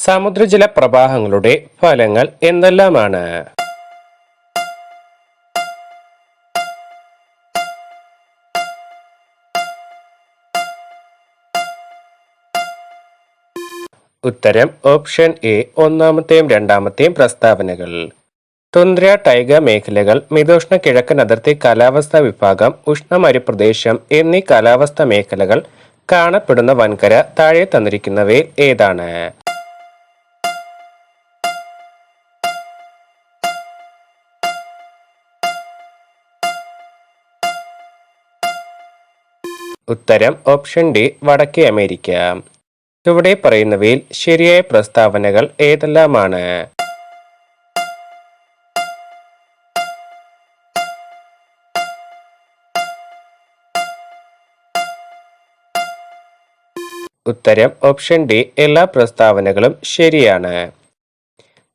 സമുദ്രജല പ്രവാഹങ്ങളുടെ ഫലങ്ങൾ എന്തെല്ലാമാണ്? ഉത്തരം ഓപ്ഷൻ എ ഒന്നാമത്തെയും രണ്ടാമത്തെയും പ്രസ്താവനകൾ. തുന്ദ്ര ടൈഗ മേഖലകൾ, മിതോഷ്ണ കിഴക്കൻ അതിർത്തി കാലാവസ്ഥാ വിഭാഗം, ഉഷ്ണമരുപ്രദേശം എന്നീ കാലാവസ്ഥാ മേഖലകൾ കാണപ്പെടുന്ന വൻകര താഴെ തന്നിരിക്കുന്നവയിൽ ഏതാണ്? ഉത്തരം ഓപ്ഷൻ ഡി വടക്കേ അമേരിക്ക. ചുവടെ പറയുന്നവയിൽ ശരിയായ പ്രസ്താവനകൾ ഏതെല്ലാമാണ്? ഉത്തരം ഓപ്ഷൻ ഡി എല്ലാ പ്രസ്താവനകളും ശരിയാണ്.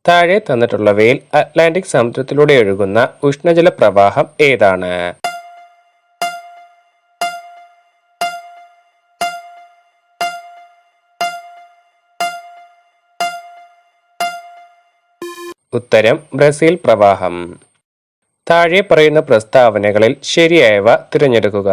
താഴെ തന്നിട്ടുള്ളവയിൽ അറ്റ്ലാന്റിക് സമുദ്രത്തിലൂടെ ഒഴുകുന്ന ഉഷ്ണജല പ്രവാഹം ഏതാണ്? ഉത്തരം ബ്രസീൽ പ്രവാഹം. താഴെ പറയുന്ന പ്രസ്താവനകളിൽ ശരിയായവ തിരഞ്ഞെടുക്കുക.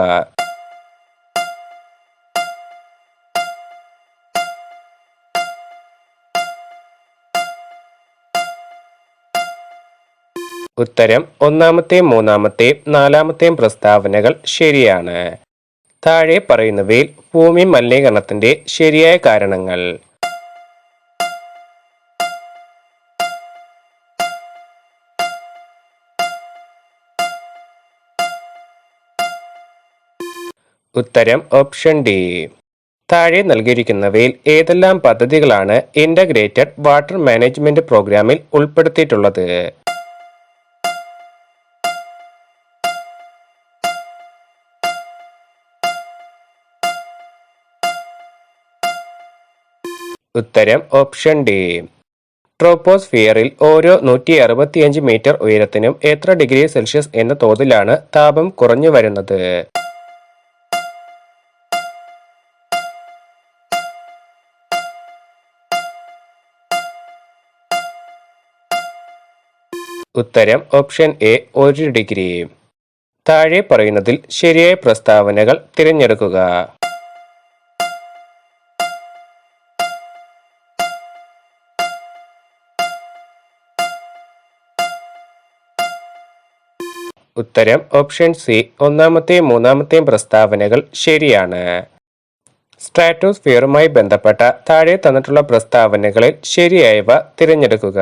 ഉത്തരം ഒന്നാമത്തെയും മൂന്നാമത്തെയും നാലാമത്തെയും പ്രസ്താവനകൾ ശരിയാണ്. താഴെ പറയുന്നവയിൽ ഭൂമി മലിനീകരണത്തിന്റെ ശരിയായ കാരണങ്ങൾ. ഉത്തരം ഓപ്ഷൻ ഡി. താഴെ നൽകിയിരിക്കുന്നവയിൽ ഏതെല്ലാം പദ്ധതികളാണ് ഇന്റഗ്രേറ്റഡ് വാട്ടർ മാനേജ്മെന്റ് പ്രോഗ്രാമിൽ ഉൾപ്പെടുത്തിയിട്ടുള്ളത്? ഉത്തരം ഓപ്ഷൻ ഡി. ട്രോപ്പോസ്ഫിയറിൽ ഓരോ 165 മീറ്റർ ഉയരത്തിനും എത്ര ഡിഗ്രി സെൽഷ്യസ് എന്ന തോതിലാണ് താപം കുറഞ്ഞു വരുന്നത്? ഉത്തരം ഓപ്ഷൻ എ 1 ഡിഗ്രി. താഴെ പറയുന്നതിൽ ശരിയായ പ്രസ്താവനകൾ തിരഞ്ഞെടുക്കുക. ഉത്തരം ഓപ്ഷൻ സി ഒന്നാമത്തെയും മൂന്നാമത്തെയും പ്രസ്താവനകൾ ശരിയാണ്. സ്ട്രാറ്റോസ്ഫിയറുമായി ബന്ധപ്പെട്ട താഴെ തന്നിട്ടുള്ള പ്രസ്താവനകളിൽ ശരിയായവ തിരഞ്ഞെടുക്കുക.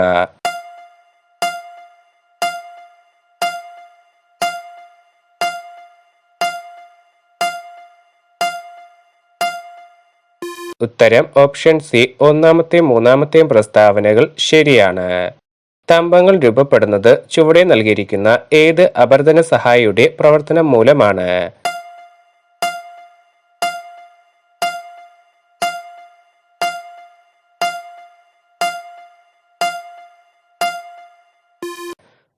ഉത്തരം ഓപ്ഷൻ സി ഒന്നാമത്തെയും മൂന്നാമത്തെയും പ്രസ്താവനകൾ ശരിയാണ്. സ്തംഭങ്ങൾ രൂപപ്പെടുന്നത് ചുവടെ നൽകിയിരിക്കുന്ന ഏത് അപർദന സഹായിയുടെ പ്രവർത്തനം മൂലമാണ്?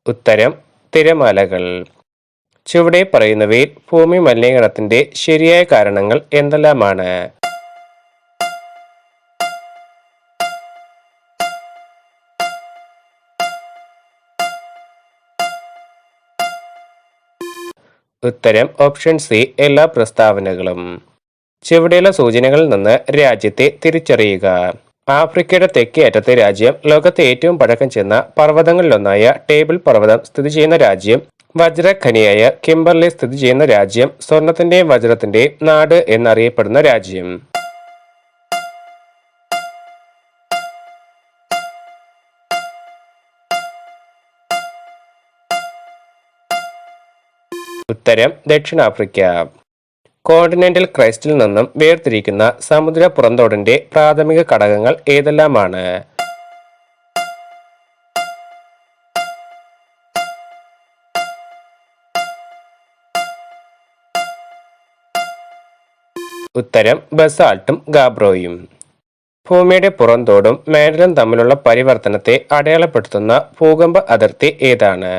ഉത്തരം തിരമാലകൾ. ചുവടെ പറയുന്നവയിൽ ഭൂമി മലിനീകരണത്തിന്റെ ശരിയായ കാരണങ്ങൾ എന്തെല്ലാമാണ്? ഉത്തരം ഓപ്ഷൻ സി എല്ലാ പ്രസ്താവനകളും. ചുവടെയുള്ള സൂചനകളിൽ നിന്ന് രാജ്യത്തെ തിരിച്ചറിയുക. ആഫ്രിക്കയുടെ തെക്കേ അറ്റത്തെ രാജ്യം, ലോകത്തെ ഏറ്റവും പഴക്കം ചെന്ന പർവ്വതങ്ങളിലൊന്നായ ടേബിൾ പർവ്വതം സ്ഥിതി ചെയ്യുന്ന രാജ്യം, വജ്രഖനിയായ കിംബർലി സ്ഥിതി ചെയ്യുന്ന രാജ്യം, സ്വർണത്തിന്റെയും വജ്രത്തിന്റെയും നാട് എന്നറിയപ്പെടുന്ന രാജ്യം. ഉത്തരം ദക്ഷിണാഫ്രിക്ക. കോണ്ടിനെന്റൽ ക്രസ്റ്റിൽ നിന്നും വേർതിരിക്കുന്ന സമുദ്ര പുറന്തോടിന്റെ പ്രാഥമിക ഘടകങ്ങൾ ഏതെല്ലാമാണ്? ഉത്തരം ബസാൾട്ടും ഗാബ്രോയും. ഭൂമിയുടെ പുറന്തോടും മാന്റലും തമ്മിലുള്ള പരിവർത്തനത്തെ അടയാളപ്പെടുത്തുന്ന ഭൂകമ്പ അതിർത്തി ഏതാണ്?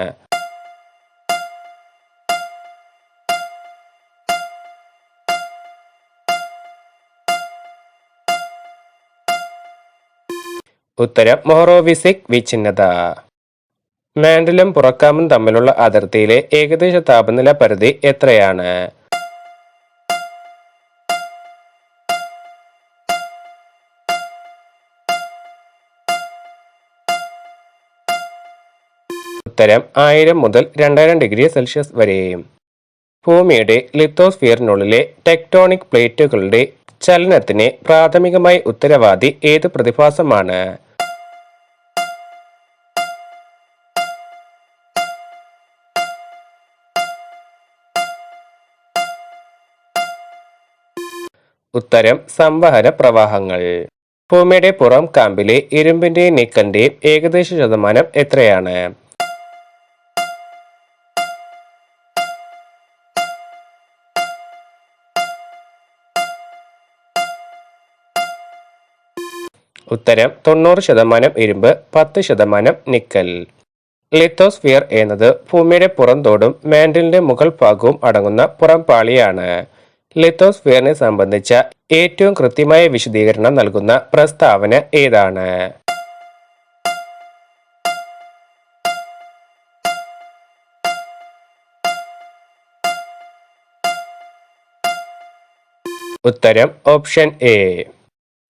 ഉത്തരം മൊഹറോവിസിക് വിച്ഛിന്നത. മാൻഡിലും പുറക്കാമും തമ്മിലുള്ള അതിർത്തിയിലെ ഏകദേശ താപനില പരിധി എത്രയാണ്? ഉത്തരം 1000 മുതൽ 2000 ഡിഗ്രി സെൽഷ്യസ് വരെയും. ഭൂമിയുടെ ലിത്തോസ്ഫിയറിനുള്ളിലെ ടെക്ടോണിക് പ്ലേറ്റുകളുടെ ചലനത്തിന് പ്രാഥമികമായി ഉത്തരവാദി ഏത് പ്രതിഭാസമാണ്? ഉത്തരം സംവഹന പ്രവാഹങ്ങൾ. ഭൂമിയുടെ പുറം കാമ്പിലെ ഇരുമ്പിന്റെയും നിക്കലിന്റെയും ഏകദേശ ശതമാനം എത്രയാണ്? ഉത്തരം 90% ഇരുമ്പ്, 10% നിക്കൽ. ലിത്തോസ്ഫിയർ എന്നത് ഭൂമിയുടെ പുറംതോടും മാൻഡിലിന്റെ മുകൾ ഭാഗവും അടങ്ങുന്ന പുറംപാളിയാണ്. ലിത്തോസ്ഫിയറിനെ സംബന്ധിച്ച ഏറ്റവും കൃത്യമായ വിശദീകരണം നൽകുന്ന പ്രസ്താവന ഏതാണ്? ഉത്തരം ഓപ്ഷൻ എ.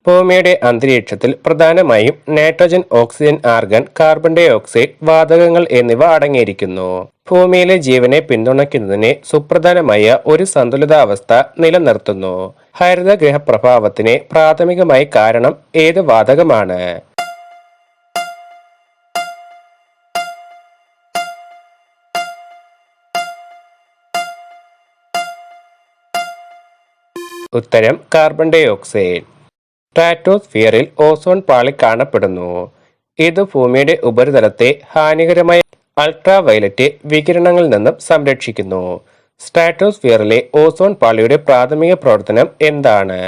ഭൂമിയുടെ അന്തരീക്ഷത്തിൽ പ്രധാനമായും nitrogen, oxygen, argon, carbon dioxide, വാതകങ്ങൾ എന്നിവ അടങ്ങിയിരിക്കുന്നു. ഭൂമിയിലെ ജീവനെ പിന്തുണയ്ക്കുന്നതിന് സുപ്രധാനമായ ഒരു സന്തുലിതാവസ്ഥ നിലനിർത്തുന്നു. ഹരിതഗൃഹ പ്രഭാവത്തിന് പ്രാഥമികമായി കാരണം ഏത് വാതകമാണ്? ഉത്തരം കാർബൺ ഡൈ ഓക്സൈഡ്. സ്ട്രാറ്റോസ്ഫിയറിൽ ഓസോൺ പാളി കാണപ്പെടുന്നു. ഇത് ഭൂമിയുടെ ഉപരിതലത്തെ ഹാനികരമായ അൾട്രാവയലറ്റ് വികിരണങ്ങളിൽ നിന്നും സംരക്ഷിക്കുന്നു. സ്ട്രാറ്റോസ്ഫിയറിലെ ഓസോൺ പാളിയുടെ പ്രാഥമിക പ്രവർത്തനം എന്താണ്?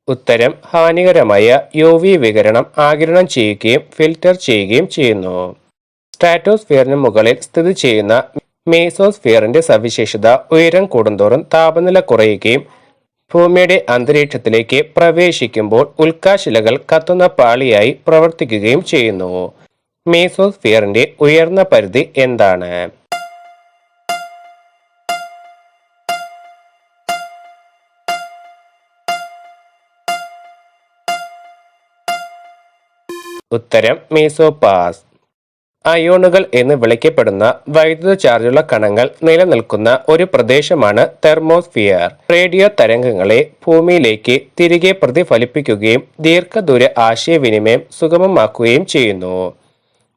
ഉത്തരം ഹാനികരമായ UV വികിരണം ആഗിരണം ചെയ്യുകയും ഫിൽറ്റർ ചെയ്യുകയും ചെയ്യുന്നു. സ്ട്രാറ്റോസ്ഫിയറിന് മുകളിൽ സ്ഥിതി ചെയ്യുന്ന മീസോസ്ഫിയറിന്റെ സവിശേഷത ഉയരം കൂടുന്തോറും താപനില കുറയുകയും ഭൂമിയുടെ അന്തരീക്ഷത്തിലേക്ക് പ്രവേശിക്കുമ്പോൾ ഉൽക്കാശിലകൾ കത്തുന്ന പാളിയായി പ്രവർത്തിക്കുകയും ചെയ്യുന്നു. മീസോസ്ഫിയറിന്റെ ഉയർന്ന പരിധി എന്താണ്? ഉത്തരം മീസോപാസ്. അയോണുകൾ എന്ന് വിളിക്കപ്പെടുന്ന വൈദ്യുത ചാർജുള്ള കണങ്ങൾ നിലനിൽക്കുന്ന ഒരു പ്രദേശമാണ് തെർമോസ്ഫിയർ. റേഡിയോ തരംഗങ്ങളെ ഭൂമിയിലേക്ക് തിരികെ പ്രതിഫലിപ്പിക്കുകയും ദീർഘദൂര ആശയവിനിമയം സുഗമമാക്കുകയും ചെയ്യുന്നു.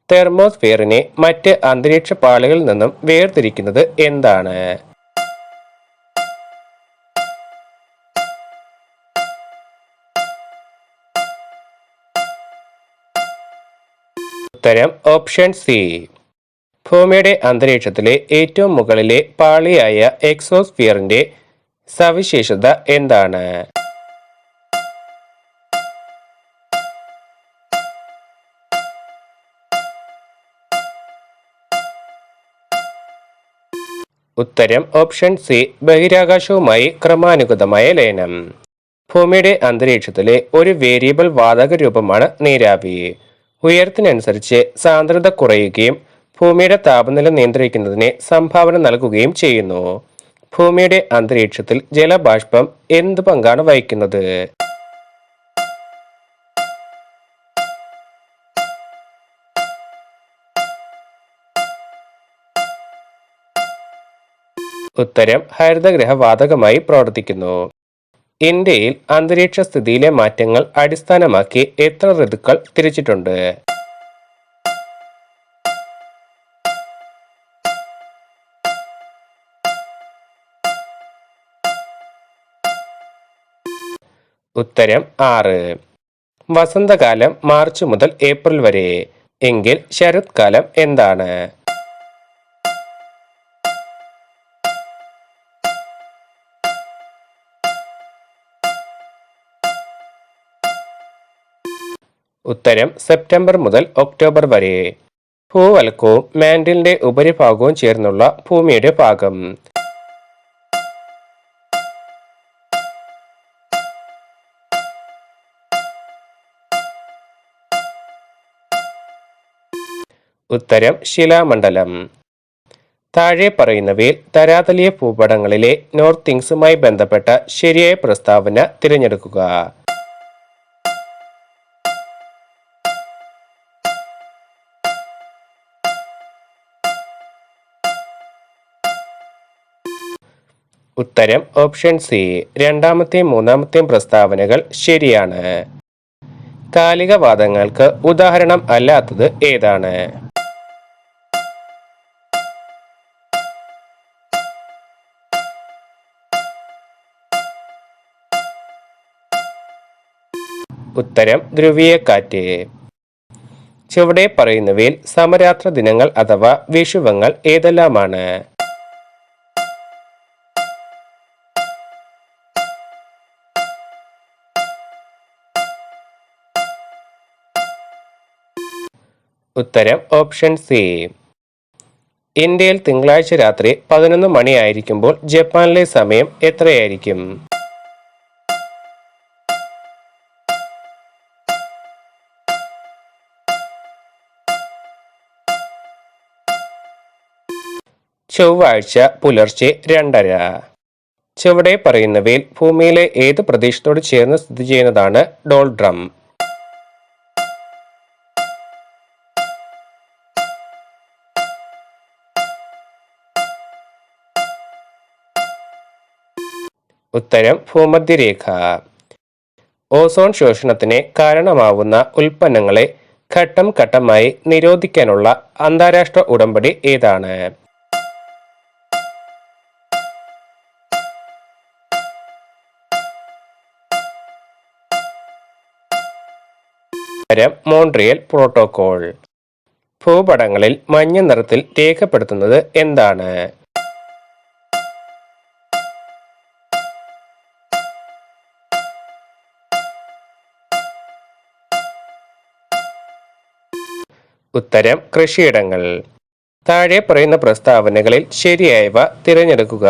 തെർമോസ്ഫിയറിനെ മറ്റ് അന്തരീക്ഷ പാളികളിൽ നിന്നും വേർതിരിക്കുന്നത് എന്താണ്? ഉത്തരം ഓപ്ഷൻ സി. ഭൂമിയുടെ അന്തരീക്ഷത്തിലെ ഏറ്റവും മുകളിലെ പാളിയായ എക്സോസ്ഫിയറിന്റെ സവിശേഷത എന്താണ്? ഉത്തരം ഓപ്ഷൻ സി. ബഹിരാകാശവുമായി ക്രമാനുഗതമായ ലയനം. ഭൂമിയുടെ അന്തരീക്ഷത്തിലെ ഒരു വേരിയബിൾ വാതക രൂപമാണ് നീരാവി. ഉയരത്തിനനുസരിച്ച് സാന്ദ്രത കുറയുകയും ഭൂമിയുടെ താപനില നിയന്ത്രിക്കുന്നതിന് സംഭാവന നൽകുകയും ചെയ്യുന്നു. ഭൂമിയുടെ അന്തരീക്ഷത്തിൽ ജലബാഷ്പം എന്ത് പങ്കാണ് വഹിക്കുന്നത്? ഉത്തരം ഹരിതഗൃഹ വാതകമായി പ്രവർത്തിക്കുന്നു. ഇന്ത്യയിൽ അന്തരീക്ഷ സ്ഥിതിയിലെ മാറ്റങ്ങൾ അടിസ്ഥാനമാക്കി എത്ര ഋതുക്കൾ തിരിച്ചിട്ടുണ്ട്? ഉത്തരം 6. വസന്തകാലം മാർച്ച് മുതൽ ഏപ്രിൽ വരെ. എങ്കിൽ ശരത്കാലം എന്താണ്? ഉത്തരം സെപ്റ്റംബർ മുതൽ ഒക്ടോബർ വരെ. ഭൂവൽക്കവും മാൻഡിലിന്റെ ഉപരിഭാഗവും ചേർന്നുള്ള ഭൂമിയുടെ ഭാഗം. ഉത്തരം ശിലാമണ്ഡലം. താഴെ പറയുന്നവയിൽ തരാതലീയ ഭൂപടങ്ങളിലെ നോർത്തിങ്സുമായി ബന്ധപ്പെട്ട ശരിയായ പ്രസ്താവന തിരഞ്ഞെടുക്കുക. ഉത്തരം ഓപ്ഷൻ സി. രണ്ടാമത്തെയും മൂന്നാമത്തെയും പ്രസ്താവനകൾ ശരിയാണ്. കാലികവാദങ്ങൾക്ക് ഉദാഹരണം അല്ലാത്തത് ഏതാണ്? ഉത്തരം ധ്രുവീയക്കാറ്റ്. ചുവടെ പറയുന്നവയിൽ സമരാത്ര ദിനങ്ങൾ അഥവാ വിഷുവങ്ങൾ ഏതെല്ലാമാണ്? ഉത്തരം ഓപ്ഷൻ സി. ഇന്ത്യയിൽ തിങ്കളാഴ്ച രാത്രി 11 മണിയായിരിക്കുമ്പോൾ ജപ്പാനിലെ സമയം എത്രയായിരിക്കും? ചൊവ്വാഴ്ച പുലർച്ചെ 2:30. ചുവടെ പറയുന്നവയിൽ ഭൂമിയിലെ ഏത് പ്രദേശത്തോട് ചേർന്ന് സ്ഥിതി ചെയ്യുന്നതാണ് ഡോൾഡ്രം? ഉത്തരം ഭൂമധ്യരേഖ. ഓസോൺ ശോഷണത്തിന് കാരണമാവുന്ന ഉൽപ്പന്നങ്ങളെ ഘട്ടം ഘട്ടമായി നിരോധിക്കാനുള്ള അന്താരാഷ്ട്ര ഉടമ്പടി ഏതാണ്? ഉത്തരം മോൺട്രിയൽ പ്രോട്ടോകോൾ. ഭൂപടങ്ങളിൽ മഞ്ഞ നിറത്തിൽ രേഖപ്പെടുത്തുന്നത് എന്താണ്? ഉത്തരം കൃഷിയിടങ്ങൾ. താഴെ പറയുന്ന പ്രസ്താവനകളിൽ ശരിയായവ തിരഞ്ഞെടുക്കുക.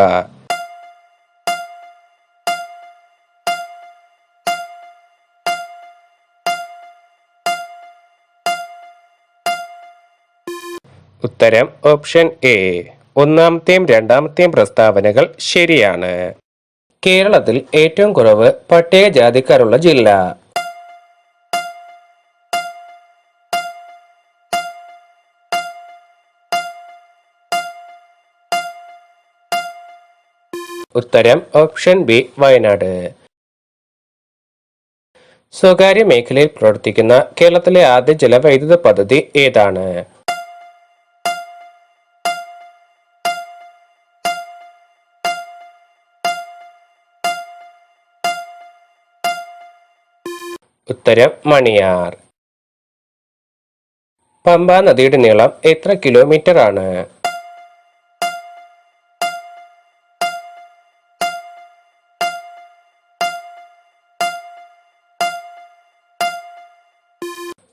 ഉത്തരം ഓപ്ഷൻ എ. ഒന്നാമത്തെയും രണ്ടാമത്തെയും പ്രസ്താവനകൾ ശരിയാണ്. കേരളത്തിൽ ഏറ്റവും കുറവ് പട്ടികജാതിക്കാരുള്ള ജില്ല? ഉത്തരം ഓപ്ഷൻ ബി. വയനാട്. സ്വകാര്യ മേഖലയിൽ പ്രവർത്തിക്കുന്ന കേരളത്തിലെ ആദ്യ ജലവൈദ്യുത പദ്ധതി ഏതാണ്? ഉത്തരം മണിയാർ. പമ്പ നദിയുടെ നീളം എത്ര കിലോമീറ്റർ ആണ്?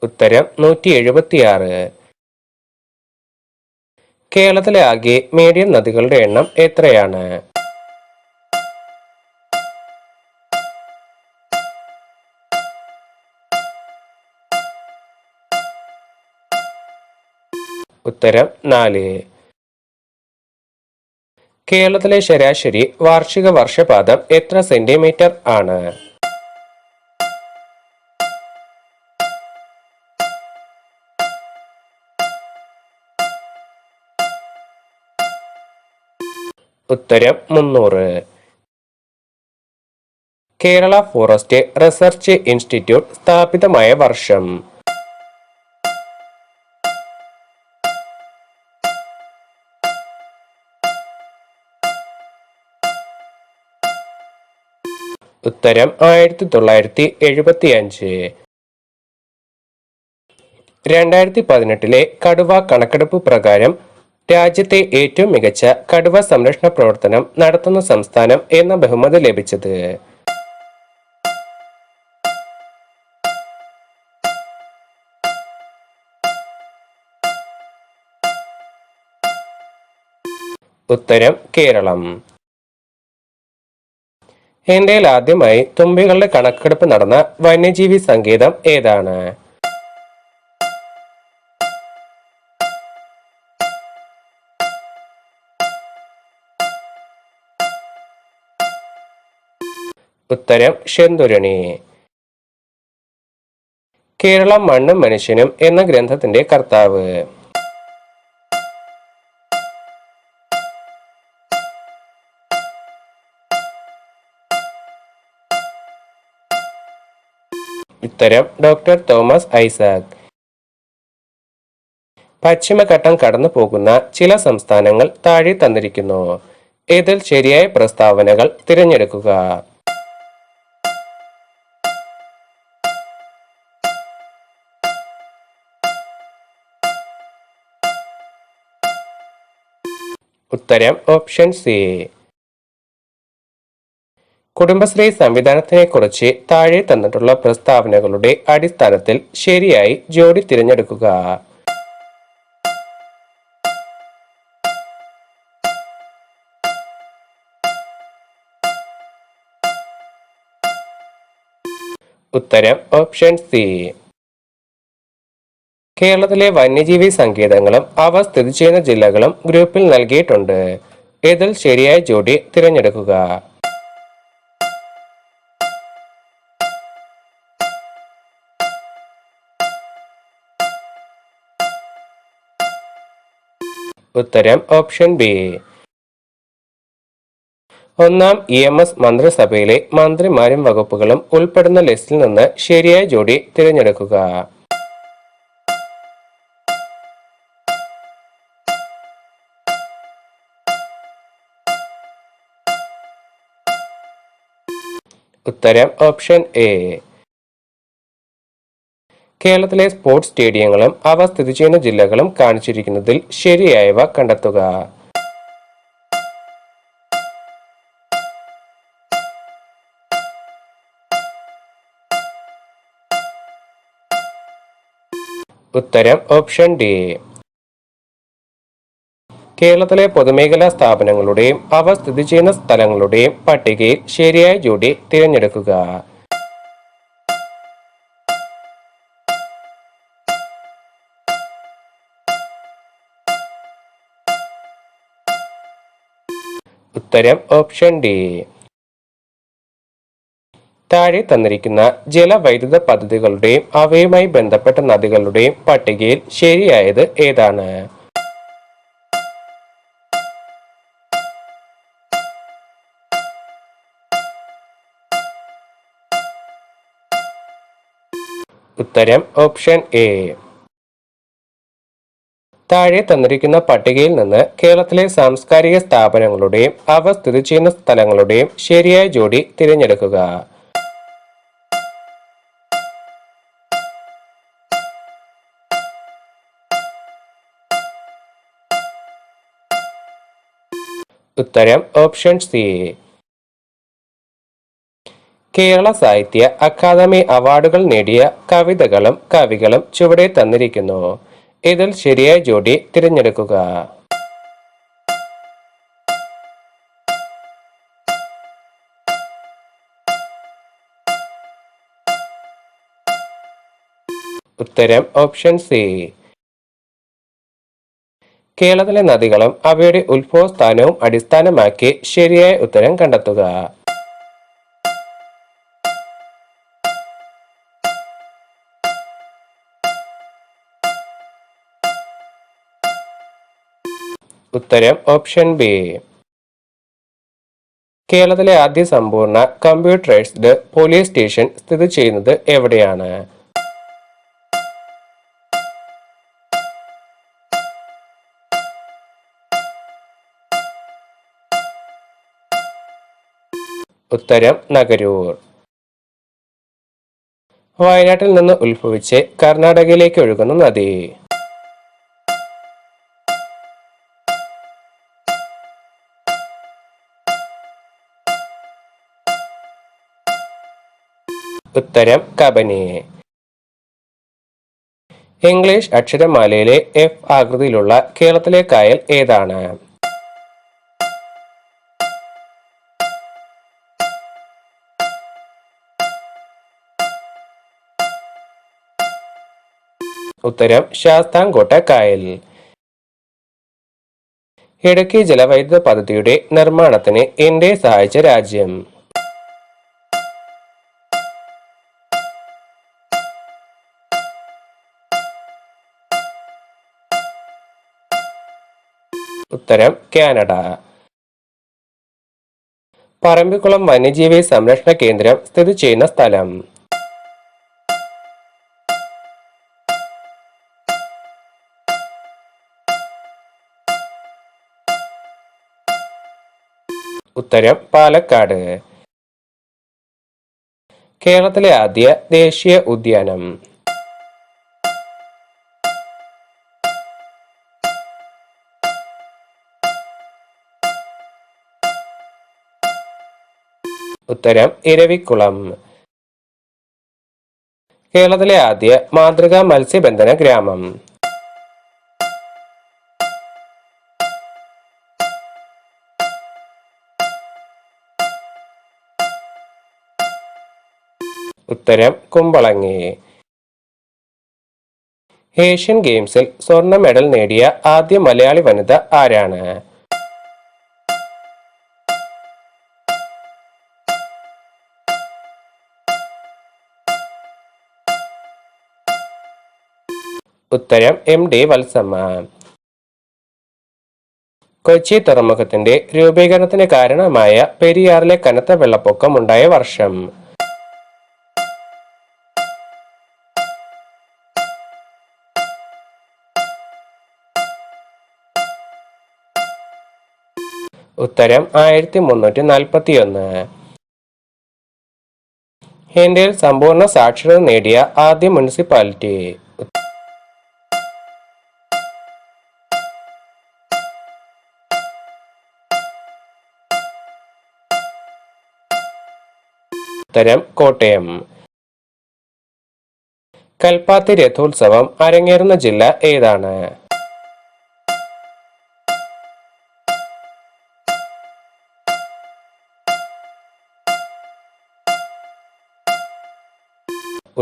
ഉത്തരം 176. കേരളത്തിലെ ആകെ മീഡിയം നദികളുടെ എണ്ണം എത്രയാണ്? ഉത്തരം 4. കേരളത്തിലെ ശരാശരി വാർഷിക വർഷപാതം എത്ര സെന്റിമീറ്റർ ആണ്? ഉത്തരം 300. കേരള ഫോറസ്റ്റ് റിസർച്ച് ഇൻസ്റ്റിറ്റ്യൂട്ട് സ്ഥാപിതമായ വർഷം? ഉത്തരം 1975. 2018 കടുവ കണക്കെടുപ്പ് പ്രകാരം രാജ്യത്തെ ഏറ്റവും മികച്ച കടുവ സംരക്ഷണ പ്രവർത്തനം നടത്തുന്ന സംസ്ഥാനം എന്ന ബഹുമതി ലഭിച്ചത്? ഉത്തരം കേരളം. ഇന്ത്യയിൽ ആദ്യമായി തുമ്പികളുടെ കണക്കെടുപ്പ് നടന്ന വന്യജീവി സങ്കേതം ഏതാണ്? ഉത്തരം ശെന്തുരണി. കേരളം മണ്ണും മനുഷ്യനും എന്ന ഗ്രന്ഥത്തിന്റെ കർത്താവ്? ഉത്തരം ഡോക്ടർ തോമസ് ഐസക്. പശ്ചിമഘട്ടം കടന്നു പോകുന്ന ചില സംസ്ഥാനങ്ങൾ താഴെ തന്നിരിക്കുന്നു. ഇതിൽ ശരിയായ പ്രസ്താവനകൾ തിരഞ്ഞെടുക്കുക. ഉത്തരം ഓപ്ഷൻ സി. കുടുംബശ്രീ സംവിധാനത്തിനെക്കുറിച്ച് താഴെ തന്നിട്ടുള്ള പ്രസ്താവനകളുടെ അടിസ്ഥാനത്തിൽ ശരിയായി ജോഡി തിരഞ്ഞെടുക്കുക. ഉത്തരം ഓപ്ഷൻ സി. കേരളത്തിലെ വന്യജീവി സങ്കേതങ്ങളും അവ സ്ഥിതി ചെയ്യുന്ന ജില്ലകളും ഗ്രൂപ്പിൽ നൽകിയിട്ടുണ്ട്. ഇതിൽ ശരിയായ ജോഡി തിരഞ്ഞെടുക്കുക. ഉത്തരം ഓപ്ഷൻ ബി. ഒന്നാം EMS മന്ത്രിസഭയിലെ മന്ത്രിമാരും വകുപ്പുകളും ഉൾപ്പെടുന്ന ലിസ്റ്റിൽ നിന്ന് ശരിയായ ജോഡി തിരഞ്ഞെടുക്കുക. ഉത്തരം ഓപ്ഷൻ എ. കേരളത്തിലെ സ്പോർട്സ് സ്റ്റേഡിയങ്ങളും അവ സ്ഥിതി ചെയ്യുന്ന ജില്ലകളും കാണിച്ചിരിക്കുന്നതിൽ ശരിയായവ കണ്ടെത്തുക. ഉത്തരം ഓപ്ഷൻ ഡി. കേരളത്തിലെ പൊതുമേഖലാ സ്ഥാപനങ്ങളുടെയും അവ സ്ഥിതി ചെയ്യുന്ന സ്ഥലങ്ങളുടെയും പട്ടികയിൽ ശരിയായ ജോഡി തിരഞ്ഞെടുക്കുക. ഉത്തരം ഓപ്ഷൻ ഡി. താഴെ തന്നിരിക്കുന്ന ജലവൈദ്യുത പദ്ധതികളുടെയും അവയുമായി ബന്ധപ്പെട്ട നദികളുടെയും പട്ടികയിൽ ശരിയായത് ഏതാണ്? ഉത്തരം ഓപ്ഷൻ എ. താഴെ തന്നിരിക്കുന്ന പട്ടികയിൽ നിന്ന് കേരളത്തിലെ സാംസ്കാരിക സ്ഥാപനങ്ങളുടെയും അവ സ്ഥിതി ചെയ്യുന്ന സ്ഥലങ്ങളുടെയും ശരിയായ ജോഡി തിരഞ്ഞെടുക്കുക. ഉത്തരം ഓപ്ഷൻ സി. കേരള സാഹിത്യ അക്കാദമി അവാർഡുകൾ നേടിയ കവിതകളും കവികളും ചുവടെ തന്നിരിക്കുന്നു. ഇതിൽ ശരിയായ ജോഡി തിരഞ്ഞെടുക്കുക. ഉത്തരം ഓപ്ഷൻ സി. കേരളത്തിലെ നദികളും അവയുടെ ഉത്ഭവസ്ഥാനവും അടിസ്ഥാനമാക്കി ശരിയായ ഉത്തരം കണ്ടെത്തുക. ഉത്തരം ഓപ്ഷൻ ബി. കേരളത്തിലെ ആദ്യ സമ്പൂർണ്ണ കമ്പ്യൂട്ടറൈസ്ഡ് പോലീസ് സ്റ്റേഷൻ സ്ഥിതി ചെയ്യുന്നത് എവിടെയാണ്? ഉത്തരം നഗരൂർ. വയനാട്ടിൽ നിന്ന് ഉത്ഭവിച്ച് കർണാടകയിലേക്ക് ഒഴുകുന്ന നദി? ഉത്തരം കബനി. ഇംഗ്ലീഷ് അക്ഷരമാലയിലെ F ആകൃതിയിലുള്ള കേരളത്തിലെ കായൽ ഏതാണ്? ഉത്തരം ശാസ്താംകോട്ട കായൽ. ഇടുക്കി ജലവൈദ്യുത പദ്ധതിയുടെ നിർമ്മാണത്തിന് ഇന്ത്യയെ സഹായിച്ച രാജ്യം? ഉത്തരം കാനഡ. പറമ്പിക്കുളം വന്യജീവി സംരക്ഷണ കേന്ദ്രം സ്ഥിതി ചെയ്യുന്ന സ്ഥലം? ഉത്തരം പാലക്കാട്. കേരളത്തിലെ ആദ്യ ദേശീയ ഉദ്യാനം? ഉത്തരം ഇരവിക്കുളം. കേരളത്തിലെ ആദ്യ മാതൃകാ മത്സ്യബന്ധന ഗ്രാമം? ഉത്തരം കുമ്പളങ്ങി. ഏഷ്യൻ ഗെയിംസിൽ സ്വർണ്ണ മെഡൽ നേടിയ ആദ്യ മലയാളി വനിത ആരാണ്? ഉത്തരം MD വത്സമ്മ. കൊച്ചി തുറമുഖത്തിന്റെ രൂപീകരണത്തിന് കാരണമായ പെരിയാറിലെ കനത്ത വെള്ളപ്പൊക്കം ഉണ്ടായ വർഷം? ഉത്തരം 1341. ഇന്ത്യയിൽ സമ്പൂർണ്ണ സാക്ഷരത നേടിയ ആദ്യ മുനിസിപ്പാലിറ്റി? ഉത്തരം കോട്ടയം. കൽപ്പാത്തി രഥോത്സവം അരങ്ങേറുന്ന ജില്ല ഏതാണ്?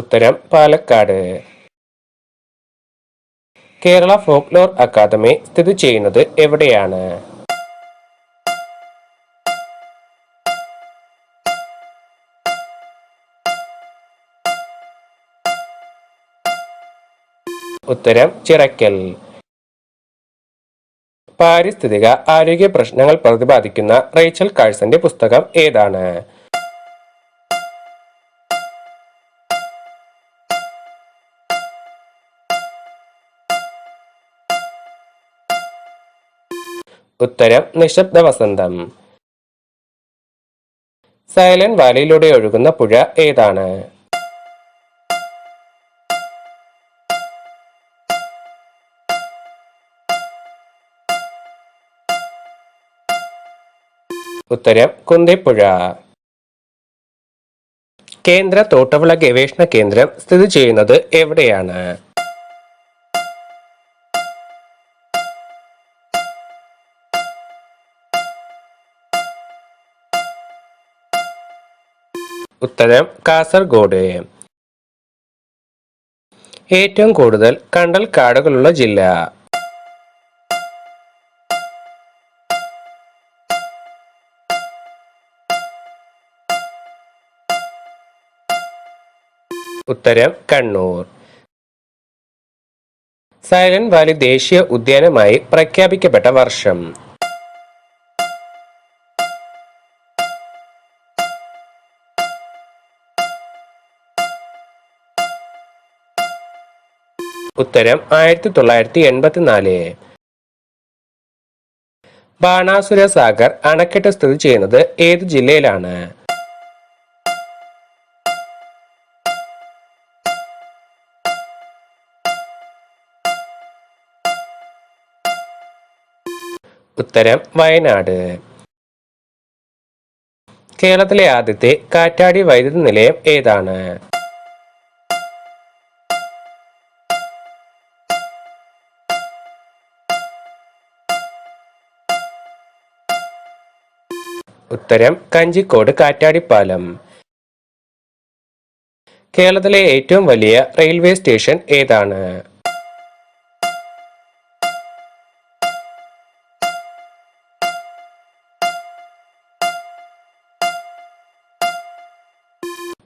ഉത്തരം പാലക്കാട്. കേരള ഫോക്ലോർ അക്കാദമി സ്ഥിതി ചെയ്യുന്നത് എവിടെയാണ്? ഉത്തരം ചിറക്കൽ. പാരിസ്ഥിതിക ആരോഗ്യ പ്രശ്നങ്ങൾ പ്രതിപാദിക്കുന്ന റേച്ചൽ കാഴ്സന്റെ പുസ്തകം ഏതാണ്? ഉത്തരം നിശബ്ദ വസന്തം. സൈലന്റ് വാലിയിലൂടെ ഒഴുകുന്ന പുഴ ഏതാണ്? ഉത്തരം കുന്തിപ്പുഴ. കേന്ദ്ര തോട്ടവിള ഗവേഷണ കേന്ദ്രം സ്ഥിതി ചെയ്യുന്നത് എവിടെയാണ്? ഉത്തരം കാസർഗോഡ്. ഏറ്റവും കൂടുതൽ കണ്ടൽ കാടുകളുള്ള ജില്ല? ഉത്തരം കണ്ണൂർ. സൈലന്റ് വാലി ദേശീയ ഉദ്യാനമായി പ്രഖ്യാപിക്കപ്പെട്ട വർഷം? ഉത്തരം 1984. ബാണാസുര സാഗർ അണക്കെട്ട് സ്ഥിതി ചെയ്യുന്നത് ഏത് ജില്ലയിലാണ്? ഉത്തരം വയനാട്. കേരളത്തിലെ ആദ്യത്തെ കാറ്റാടി വൈദ്യുത നിലയം ഏതാണ്? ഉത്തരം കഞ്ചിക്കോട് കാറ്റാടിപ്പാലം. കേരളത്തിലെ ഏറ്റവും വലിയ റെയിൽവേ സ്റ്റേഷൻ ഏതാണ്?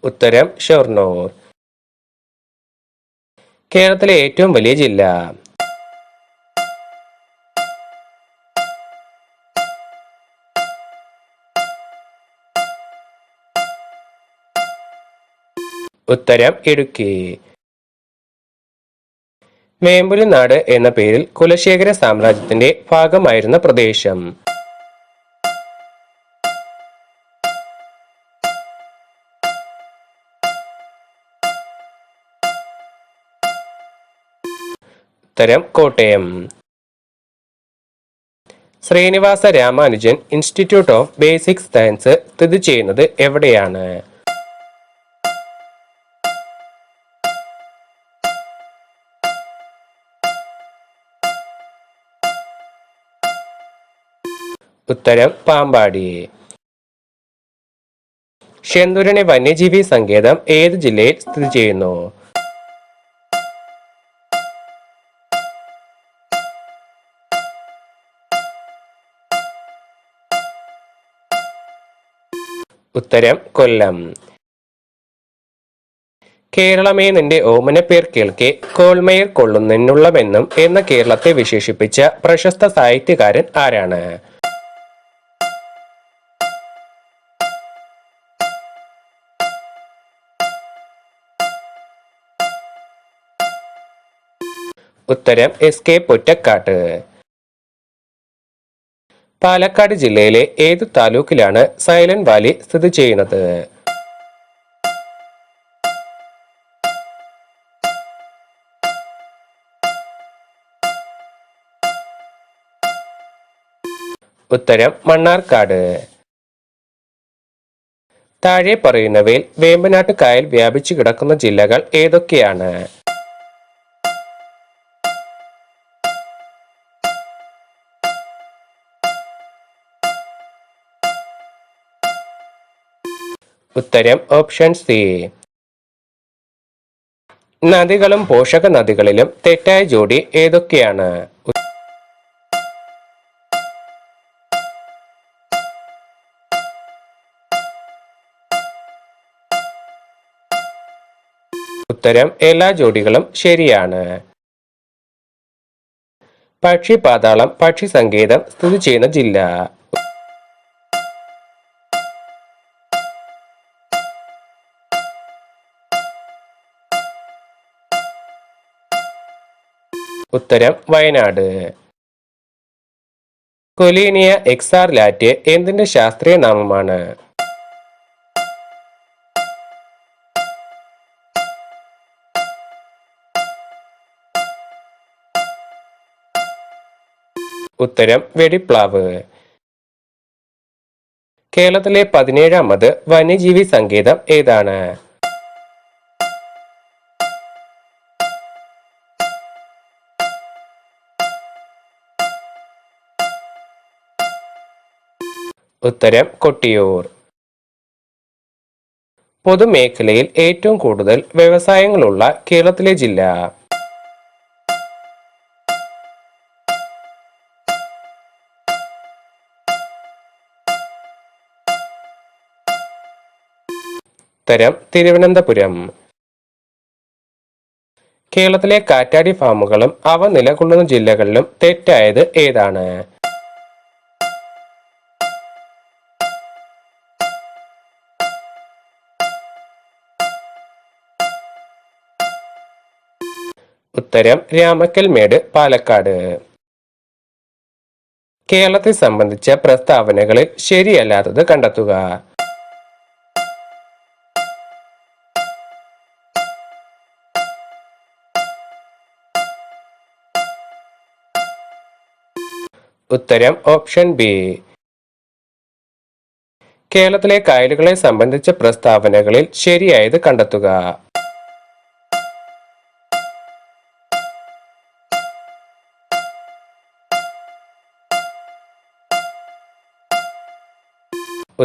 ഉത്തരം ഷൊർണൂർ. കേരളത്തിലെ ഏറ്റവും വലിയ ജില്ല? ഉത്തരം ഇടുക്കി. വേമ്പുലിനാട് എന്ന പേരിൽ കുലശേഖര സാമ്രാജ്യത്തിന്റെ ഭാഗമായിരുന്ന പ്രദേശം? ഉത്തരം Kottayam. Srinivasa Ramanujan institute of basic science സ്ഥിതി ചെയ്യുന്നത് എവിടെയാണ്? ഉത്തരം പാമ്പാടി. ശെന്തുരണി വന്യജീവി സങ്കേതം ഏത് ജില്ലയിൽ സ്ഥിതി ചെയ്യുന്നു? ഉത്തരം കൊല്ലം. കേരളമേ നിന്റെ ഓമനപ്പേർ കേൾക്കെ കോൾമേയർ കൊള്ളുന്നെന്നുള്ളമെന്നും എന്ന കേരളത്തെ വിശേഷിപ്പിച്ച പ്രശസ്ത സാഹിത്യകാരൻ ആരാണ്? ഉത്തരം എസ് കെ പൊറ്റക്കാട്ട്. പാലക്കാട് ജില്ലയിലെ ഏതു താലൂക്കിലാണ് സൈലന്റ് വാലി സ്ഥിതി ചെയ്യുന്നത്? ഉത്തരം മണ്ണാർക്കാട്. താഴെ പറയുന്നവയിൽ വേമ്പനാട്ട് കായൽ വ്യാപിച്ചു കിടക്കുന്ന ജില്ലകൾ ഏതൊക്കെയാണ്? ഉത്തരം ഓപ്ഷൻ സി. നദികളും പോഷക നദികളിലും തെറ്റായ ജോഡി ഏതൊക്കെയാണ്? ഉത്തരം എല്ലാ ജോഡികളും ശരിയാണ്. പക്ഷിപാതാളം പക്ഷി സങ്കേതം സ്ഥിതി ചെയ്യുന്ന ജില്ല? ഉത്തരം വയനാട്. കൊലീനിയ എക്സാർ ലാറ്റ് എന്തിന്റെ ശാസ്ത്രീയ നാമമാണ്? ഉത്തരം വെടിപ്ലാവ്. കേരളത്തിലെ 17ാമത് വന്യജീവി സങ്കേതം ഏതാണ്? ഉത്തരം കൊട്ടിയൂർ. പൊതുമേഖലയിൽ ഏറ്റവും കൂടുതൽ വ്യവസായങ്ങളുള്ള കേരളത്തിലെ ജില്ല? ഉത്തരം തിരുവനന്തപുരം. കേരളത്തിലെ കാറ്റാടി ഫാമുകളും അവ നിലകൊള്ളുന്ന ജില്ലകളിലും തെറ്റായത് ഏതാണ്? ഉത്തരം രാമക്കൽമേട്, പാലക്കാട്. കേരളത്തെ സംബന്ധിച്ച പ്രസ്താവനകളിൽ ശരിയല്ലാത്തത് കണ്ടെത്തുക. ഉത്തരം ഓപ്ഷൻ ബി. കേരളത്തിലെ കായലുകളെ സംബന്ധിച്ച പ്രസ്താവനകളിൽ ശരിയായത് കണ്ടെത്തുക.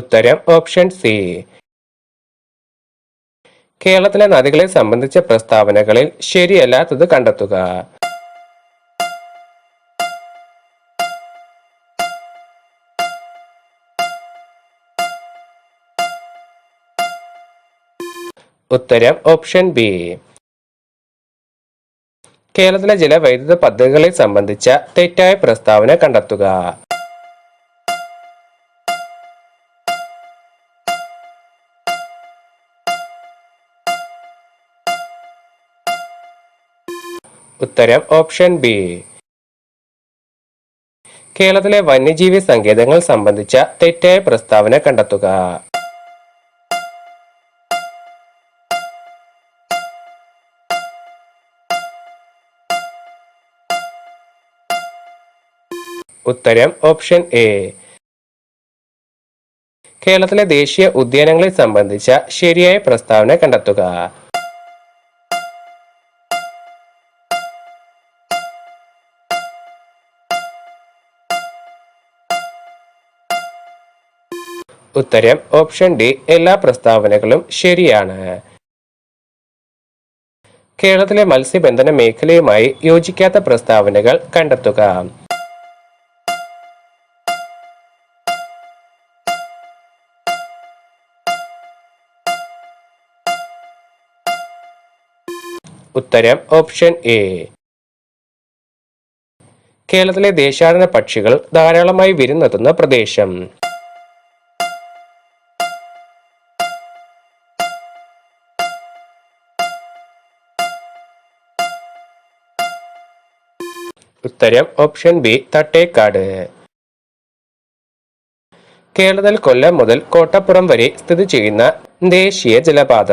ഉത്തരം ഓപ്ഷൻ സി. കേരളത്തിലെ നദികളെ സംബന്ധിച്ച പ്രസ്താവനകളിൽ ശരിയല്ലാത്തത് കണ്ടെത്തുക. ഉത്തരം ഓപ്ഷൻ ബി. കേരളത്തിലെ ജലവൈദ്യുത പദ്ധതികളെ സംബന്ധിച്ച തെറ്റായ പ്രസ്താവന കണ്ടെത്തുക. ഉത്തരം ഓപ്ഷൻ ബി. കേരളത്തിലെ വന്യജീവി സങ്കേതങ്ങൾ സംബന്ധിച്ച തെറ്റായ പ്രസ്താവന കണ്ടെത്തുക. ഉത്തരം ഓപ്ഷൻ എ. കേരളത്തിലെ ദേശീയ ഉദ്യാനങ്ങളെ സംബന്ധിച്ച ശരിയായ പ്രസ്താവന കണ്ടെത്തുക. ഉത്തരം ഓപ്ഷൻ ഡി. എല്ലാ പ്രസ്താവനകളും ശരിയാണ്. കേരളത്തിലെ മത്സ്യബന്ധന മേഖലയുമായി യോജിക്കാത്ത പ്രസ്താവനകൾ കണ്ടെത്തുക. ഉത്തരം ഓപ്ഷൻ എ. കേരളത്തിലെ ദേശാടന പക്ഷികൾ ധാരാളമായി വിരുന്നെത്തുന്ന പ്രദേശം. ഉത്തരം ഓപ്ഷൻ ബി. തട്ടേക്കാട്. കേരളത്തിൽ കൊല്ലം മുതൽ കോട്ടപ്പുറം വരെ സ്ഥിതി ചെയ്യുന്ന ദേശീയ ജലപാത.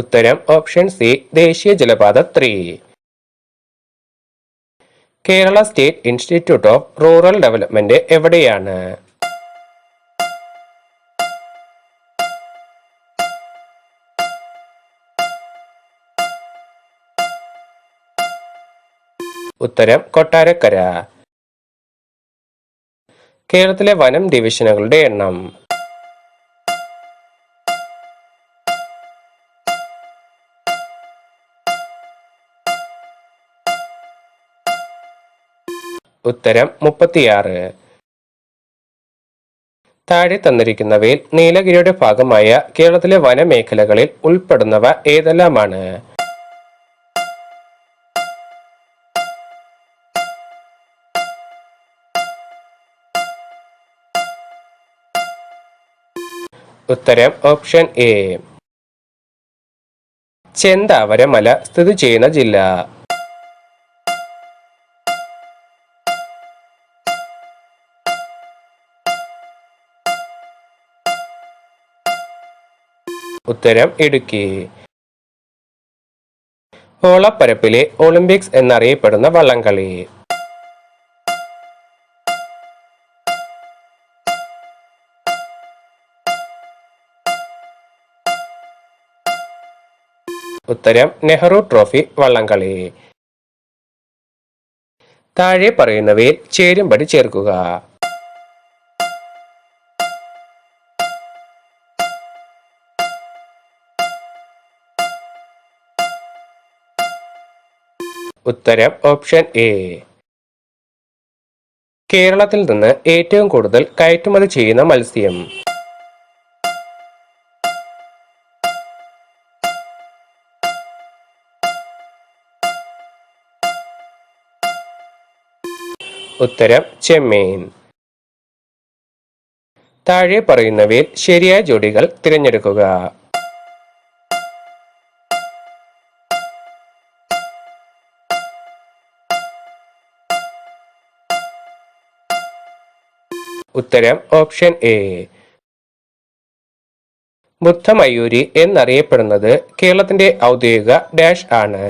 ഉത്തരം ഓപ്ഷൻ സി. ദേശീയ ജലപാത 3. Kerala state institute of rural development എവിടെയാണ്? ഉത്തരം കൊട്ടാരക്കര. കേരളത്തിലെ വനം ഡിവിഷനുകളുടെ എണ്ണം. ഉത്തരം 36. താഴെ തന്നിരിക്കുന്നവയിൽ നീലഗിരിയുടെ ഭാഗമായ കേരളത്തിലെ വനമേഖലകളിൽ ഉൾപ്പെടുന്നവ ഏതെല്ലാമാണ്? ഉത്തരം ഓപ്ഷൻ എ. ചെന്താവര മല സ്ഥിതി ചെയ്യുന്ന ജില്ല. ഉത്തരം ഇടുക്കി. ഓളപ്പരപ്പിലെ ഒളിമ്പിക്സ് എന്നറിയപ്പെടുന്ന വള്ളംകളി. ഉത്തരം നെഹ്റു ട്രോഫി വള്ളംകളി. താഴെ പറയുന്നവയിൽ ചേരുംപടി ചേർക്കുക. ഉത്തരം ഓപ്ഷൻ എ. കേരളത്തിൽ നിന്ന് ഏറ്റവും കൂടുതൽ കയറ്റുമതി ചെയ്യുന്ന മത്സ്യം. ഉത്തരം ചെമ്മീൻ. താഴെ പറയുന്നവയിൽ ശരിയായ ജോഡികൾ തിരഞ്ഞെടുക്കുക. ഉത്തരം ഓപ്ഷൻ എ. ബുദ്ധമയൂരി എന്നറിയപ്പെടുന്നത് കേരളത്തിന്റെ ഔദ്യോഗിക ഡാഷ് ആണ്.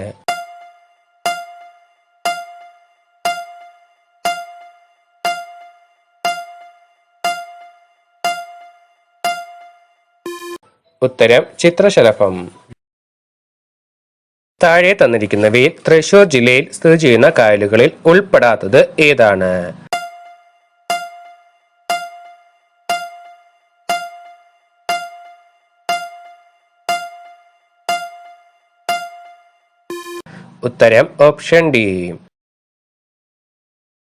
ഉത്തരം ചിത്രശലഭം. താഴെ തന്നിരിക്കുന്നവയിൽ തൃശൂർ ജില്ലയിൽ സ്ഥിതി ചെയ്യുന്ന കായലുകളിൽ ഉൾപ്പെടാത്തത് ഏതാണ്? ഉത്തരം ഓപ്ഷൻ ഡി.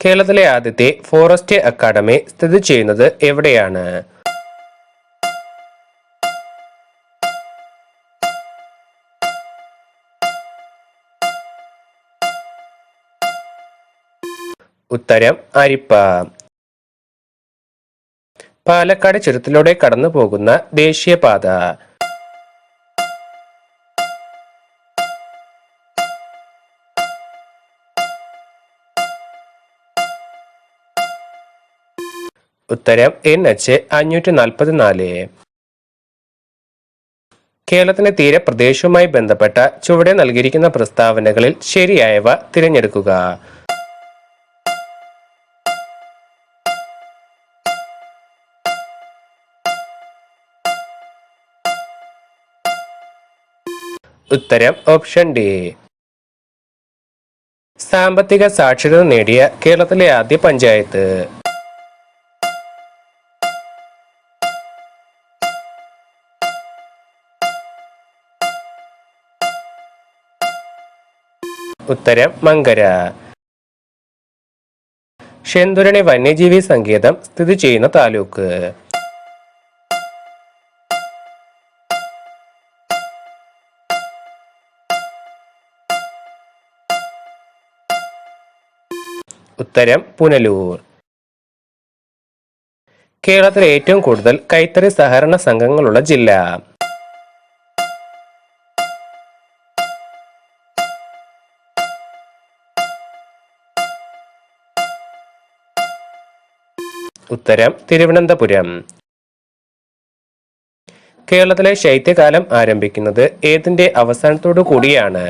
കേരളത്തിലെ ആദ്യത്തെ ഫോറസ്റ്റ് അക്കാദമി സ്ഥിതി ചെയ്യുന്നത് എവിടെയാണ്? ഉത്തരം അരിപ്പ. പാലക്കാട് ചുരത്തിലൂടെ കടന്നു പോകുന്ന ദേശീയപാത? ഉത്തരം NH 544. കേരളത്തിന്റെ തീരപ്രദേശവുമായി ബന്ധപ്പെട്ട ചുവടെ നൽകിയിരിക്കുന്ന പ്രസ്താവനകളിൽ ശരിയായവ തിരഞ്ഞെടുക്കുക. ഉത്തരം ഓപ്ഷൻ ഡി. സാമ്പത്തിക സാക്ഷരത നേടിയ കേരളത്തിലെ ആദ്യ പഞ്ചായത്ത്? ഉത്തരം മങ്കര. ഷെന്തുരണി വന്യജീവി സങ്കേതം സ്ഥിതി ചെയ്യുന്ന താലൂക്ക്? ഉത്തരം പുനലൂർ. കേരളത്തിലെ ഏറ്റവും കൂടുതൽ കൈത്തറി സഹകരണ സംഘങ്ങളുള്ള ജില്ല? ഉത്തരം തിരുവനന്തപുരം. കേരളത്തിലെ ശൈത്യകാലം ആരംഭിക്കുന്നത് ഏതിന്റെ അവസാനത്തോടു കൂടിയാണ്?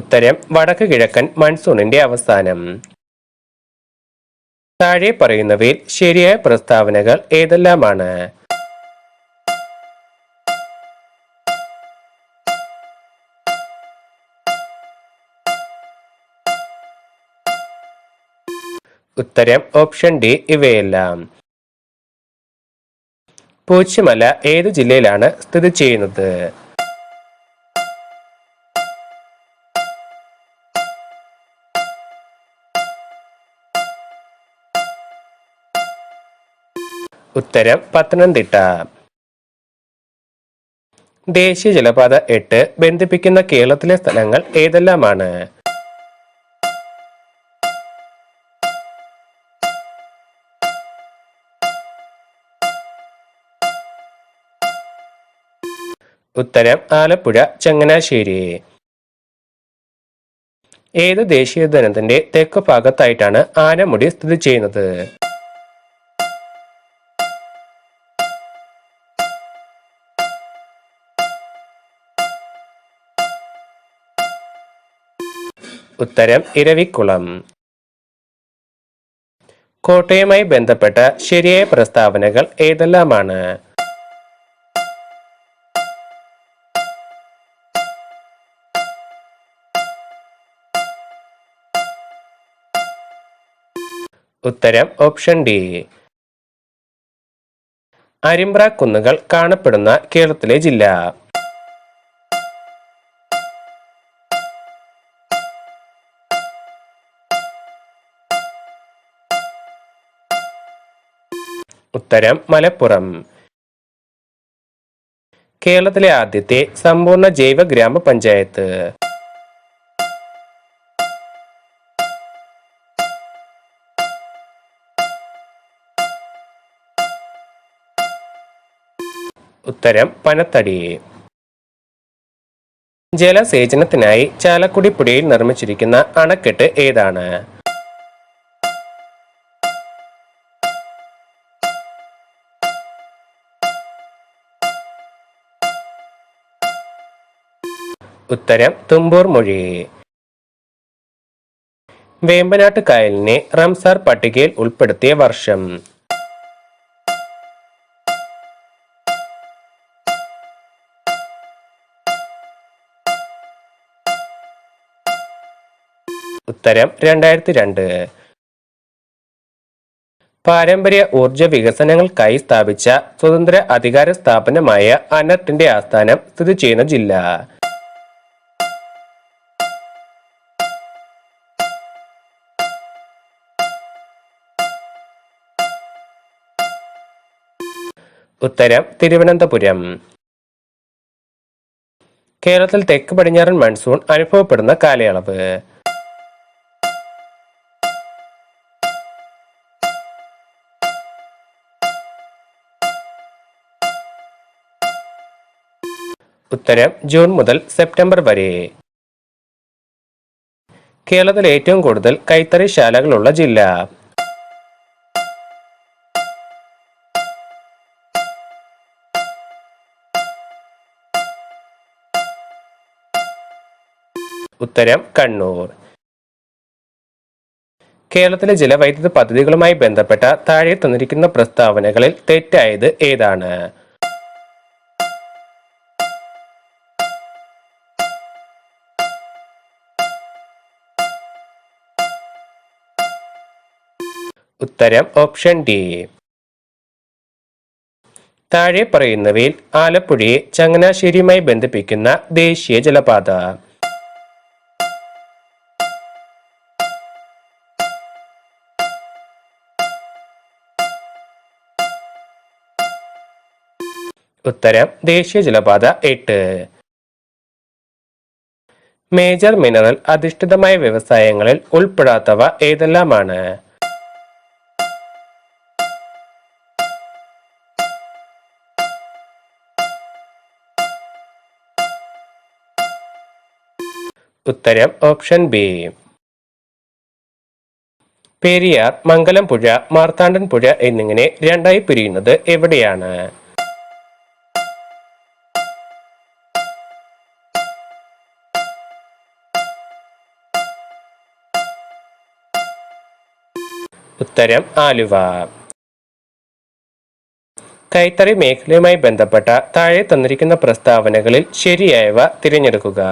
ഉത്തരം വടക്ക് കിഴക്കൻ മൺസൂണിന്റെ അവസാനം. താഴെ പറയുന്നവയിൽ ശരിയായ പ്രസ്താവനകൾ ഏതെല്ലാമാണ്? ഉത്തരം ഓപ്ഷൻ ഡി ഇവയെല്ലാം. പൂച്ചമല ഏതു ജില്ലയിലാണ് സ്ഥിതി ചെയ്യുന്നത്? ഉത്തരം പത്തനംതിട്ട. ദേശീയ ജലപാത 8 ബന്ധിപ്പിക്കുന്ന കേരളത്തിലെ സ്ഥലങ്ങൾ ഏതെല്ലാമാണ്? ഉത്തരം ആലപ്പുഴ ചങ്ങനാശ്ശേരി. ഏത് ദേശീയോദ്യാനത്തിന്റെ തെക്ക് ഭാഗത്തായിട്ടാണ് ആനമുടി സ്ഥിതി ചെയ്യുന്നത്? ഉത്തരം ഇരവിക്കുളം. കോട്ടയുമായി ബന്ധപ്പെട്ട ശരിയായ പ്രസ്താവനകൾ ഏതെല്ലാമാണ്? ഉത്തരം ഓപ്ഷൻ ഡി. അരിമ്പ്ര കുന്നുകൾ കാണപ്പെടുന്ന കേരളത്തിലെ ജില്ല? ഉത്തരം മലപ്പുറം. കേരളത്തിലെ ആദ്യത്തെ സമ്പൂർണ്ണ ജൈവ ഗ്രാമപഞ്ചായത്ത്? ഉത്തരം പനത്തടി. ജലസേചനത്തിനായി ചാലക്കുടി പുഴയിൽ നിർമ്മിച്ചിരിക്കുന്ന അണക്കെട്ട് ഏതാണ്? ഉത്തരം തുമ്പൂർ മൊഴി. വേമ്പനാട്ട് കായലിനെ റംസാർ പട്ടികയിൽ ഉൾപ്പെടുത്തിയ വർഷം? ഉത്തരം 2002. പാരമ്പര്യ ഊർജ വികസനങ്ങൾക്കായി സ്ഥാപിച്ച സ്വതന്ത്ര അധികാര സ്ഥാപനമായ അനർട്ടിന്റെ ആസ്ഥാനം സ്ഥിതി ചെയ്യുന്ന ജില്ല. ഉത്തരം തിരുവനന്തപുരം. കേരളത്തിൽ തെക്ക് പടിഞ്ഞാറൻ മൺസൂൺ അനുഭവപ്പെടുന്ന കാലയളവ്. ഉത്തരം ജൂൺ മുതൽ സെപ്റ്റംബർ വരെ. കേരളത്തിൽ ഏറ്റവും കൂടുതൽ കൈത്തറി ശാലകളുള്ള ജില്ല. ഉത്തരം കണ്ണൂർ. കേരളത്തിലെ ജലവൈദ്യുത പദ്ധതികളുമായി ബന്ധപ്പെട്ട താഴെ തന്നിരിക്കുന്ന പ്രസ്താവനകളിൽ തെറ്റായത് ഏതാണ്? ഉത്തരം ഓപ്ഷൻ ഡി. താഴെ പറയുന്നവയിൽ ആലപ്പുഴയെ ചങ്ങനാശ്ശേരിയുമായി ബന്ധിപ്പിക്കുന്ന ദേശീയ ജലപാത. ഉത്തരം ദേശീയ ജലപാത 8. മേജർ മിനറൽ അധിഷ്ഠിതമായ വ്യവസായങ്ങളിൽ ഉൾപ്പെടാത്തവ ഏതെല്ലാമാണ്? ഉത്തരം ഓപ്ഷൻ ബി. പെരിയാർ, മംഗലംപുഴ, മാർത്താണ്ഡൻപുഴ എന്നിങ്ങനെ രണ്ടായി പിരിയുന്നത് എവിടെയാണ്? ഉത്തരം ആലുവ. കൈത്തറി മേഖലയുമായി ബന്ധപ്പെട്ട താഴെ തന്നിരിക്കുന്ന പ്രസ്താവനകളിൽ ശരിയായവ തിരഞ്ഞെടുക്കുക.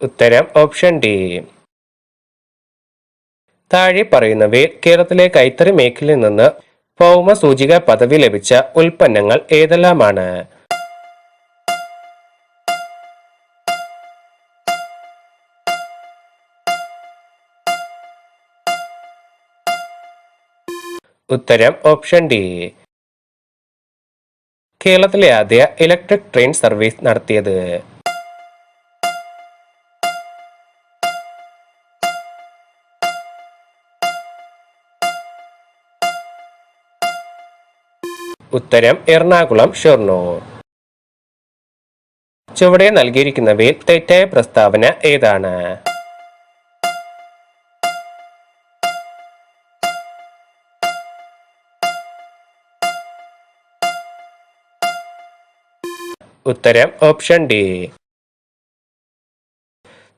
ഉത്തരം ഓപ്ഷൻ ഡി. താഴെ പറയുന്നവയിൽ കേരളത്തിലെ കൈത്തറി മേഖലയിൽ നിന്ന് ഭൗമ സൂചിക പദവി ലഭിച്ച ഉൽപ്പന്നങ്ങൾ ഏതെല്ലാമാണ്? ഉത്തരം ഓപ്ഷൻ ഡി. കേരളത്തിലെ ആദ്യ ഇലക്ട്രിക് ട്രെയിൻ സർവീസ് നടത്തിയത്. ഉത്തരം എറണാകുളം ഷൊർണൂർ. ചുവടെ നൽകിയിരിക്കുന്നവയിൽ തെറ്റായ പ്രസ്താവന ഏതാണ്? ഉത്തരം ഓപ്ഷൻ ഡി.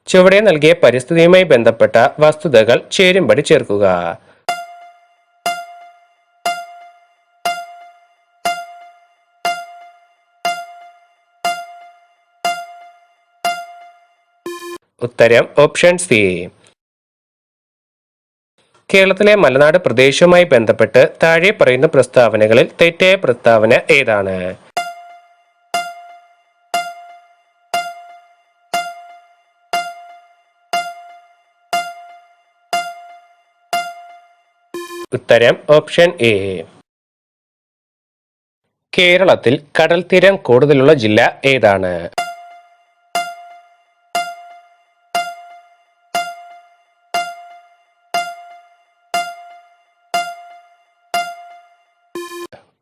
ചുവടെ നൽകിയ പരിസ്ഥിതിയുമായി ബന്ധപ്പെട്ട വസ്തുതകൾ ചേരുംപടി ചേർക്കുക. ഉത്തരം ഓപ്ഷൻ സി. കേരളത്തിലെ മലനാട് പ്രദേശവുമായി ബന്ധപ്പെട്ട് താഴെ പറയുന്ന പ്രസ്താവനകളിൽ തെറ്റായ പ്രസ്താവന ഏതാണ്? ഉത്തരം ഓപ്ഷൻ എ. കേരളത്തിൽ കടൽ തീരം കൂടുതലുള്ള ജില്ല ഏതാണ്?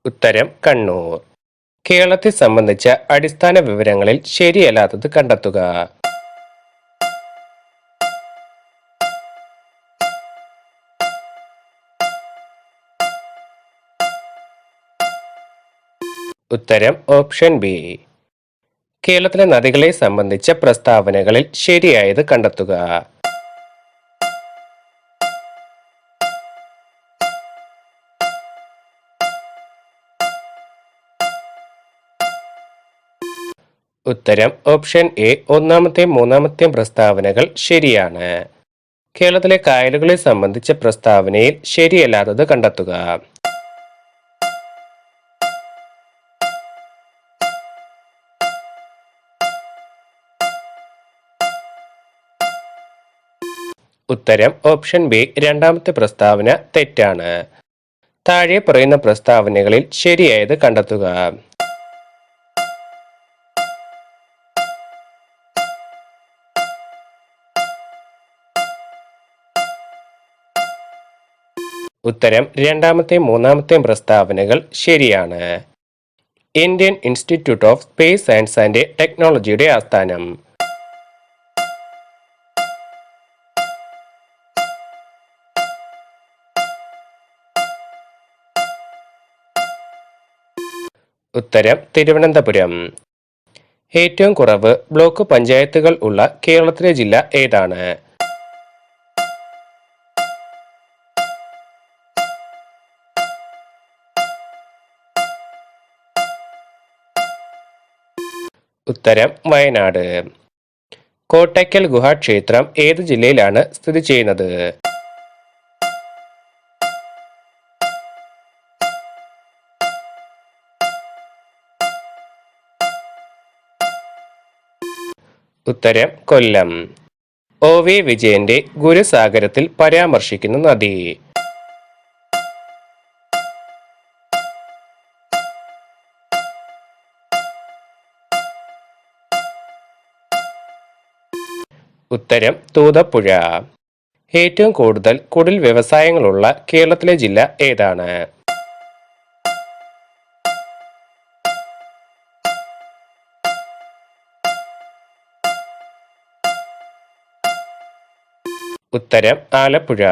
ഉത്തരം കണ്ണൂർ. കേരളത്തെ സംബന്ധിച്ച അടിസ്ഥാന വിവരങ്ങളിൽ ശരിയല്ലാത്തത് കണ്ടെത്തുക. ഉത്തരം ഓപ്ഷൻ ബി. കേരളത്തിലെ നദികളെ സംബന്ധിച്ച പ്രസ്താവനകളിൽ ശരിയായത് കണ്ടെത്തുക. ഉത്തരം ഓപ്ഷൻ എ ഒന്നാമത്തെയും മൂന്നാമത്തെയും പ്രസ്താവനകൾ ശരിയാണ്. കേരളത്തിലെ കായലുകളെ സംബന്ധിച്ച പ്രസ്താവനയിൽ ശരിയല്ലാത്തത് കണ്ടെത്തുക. ഉത്തരം ഓപ്ഷൻ ബി രണ്ടാമത്തെ പ്രസ്താവന തെറ്റാണ്. താഴെ പറയുന്ന പ്രസ്താവനകളിൽ ശരിയായത് കണ്ടെത്തുക. ഉത്തരം രണ്ടാമത്തെയും മൂന്നാമത്തെയും പ്രസ്താവനകൾ ശരിയാണ്. Indian institute of space science and ടെക്നോളജിയുടെ ആസ്ഥാനം. ഉത്തരം തിരുവനന്തപുരം. ഏറ്റവും കുറവ് ബ്ലോക്ക് പഞ്ചായത്തുകൾ ഉള്ള കേരളത്തിലെ ജില്ല ഏതാണ്? ഉത്തരം വയനാട്. കോട്ടയ്ക്കൽ ഗുഹാക്ഷേത്രം ഏത് ജില്ലയിലാണ് സ്ഥിതി ചെയ്യുന്നത്? ഉത്തരം കൊല്ലം. ഒ വി വിജയന്റെ ഗുരുസാഗരത്തിൽ പരാമർശിക്കുന്ന നദി? ഉത്തരം തൂതപ്പുഴ. ഏറ്റവും കൂടുതൽ കുടിൽ വ്യവസായങ്ങളുള്ള കേരളത്തിലെ ജില്ല ഏതാണ്? ഉത്തരം ആലപ്പുഴ.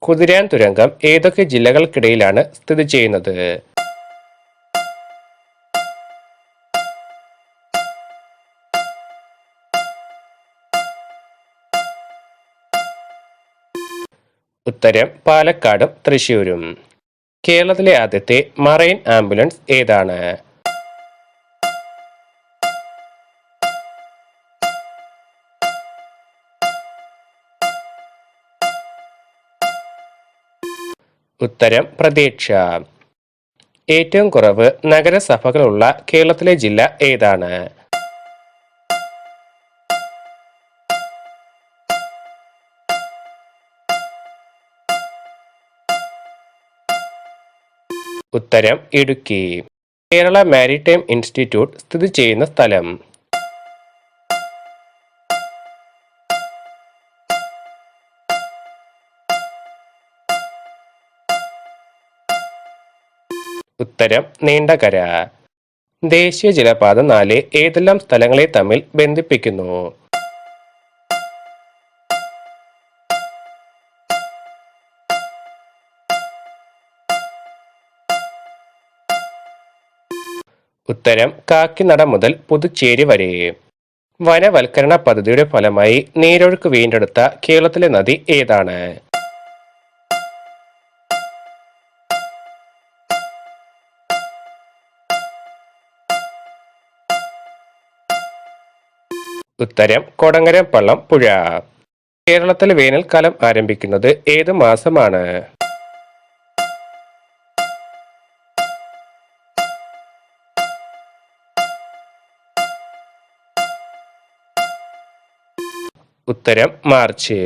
കുതിരാൻ തുരങ്കം ഏതൊക്കെ ജില്ലകൾക്കിടയിലാണ് സ്ഥിതി ചെയ്യുന്നത്? ഉത്തരം പാലക്കാടും തൃശൂരും. കേരളത്തിലെ ആദ്യത്തെ മറൈൻ ആംബുലൻസ് ഏതാണ്? ഉത്തരം പ്രതീക്ഷ. ഏറ്റവും കുറവ് നഗരസഭകളുള്ള കേരളത്തിലെ ജില്ല ഏതാണ്? ഉത്തരം ഇടുക്കി. കേരള മാരിടൈം ഇൻസ്റ്റിറ്റ്യൂട്ട് സ്ഥിതി ചെയ്യുന്ന സ്ഥലം? ഉത്തരം നീണ്ടകര. ദേശീയ ജലപാത 4 ഏതെല്ലാം സ്ഥലങ്ങളെ തമ്മിൽ ബന്ധിപ്പിക്കുന്നു? ഉത്തരം കാക്കിനട മുതൽ പുതുച്ചേരി വരെ. വനവൽക്കരണ പദ്ധതിയുടെ ഫലമായി നീരൊഴുക്ക് വീണ്ടെടുത്ത കേരളത്തിലെ നദി ഏതാണ്? ഉത്തരം കൊടങ്ങരപ്പള്ളം പുഴ. കേരളത്തിൽ വേനൽക്കാലം ആരംഭിക്കുന്നത് ഏത് മാസമാണ്? ഉത്തരം മാർച്ച്.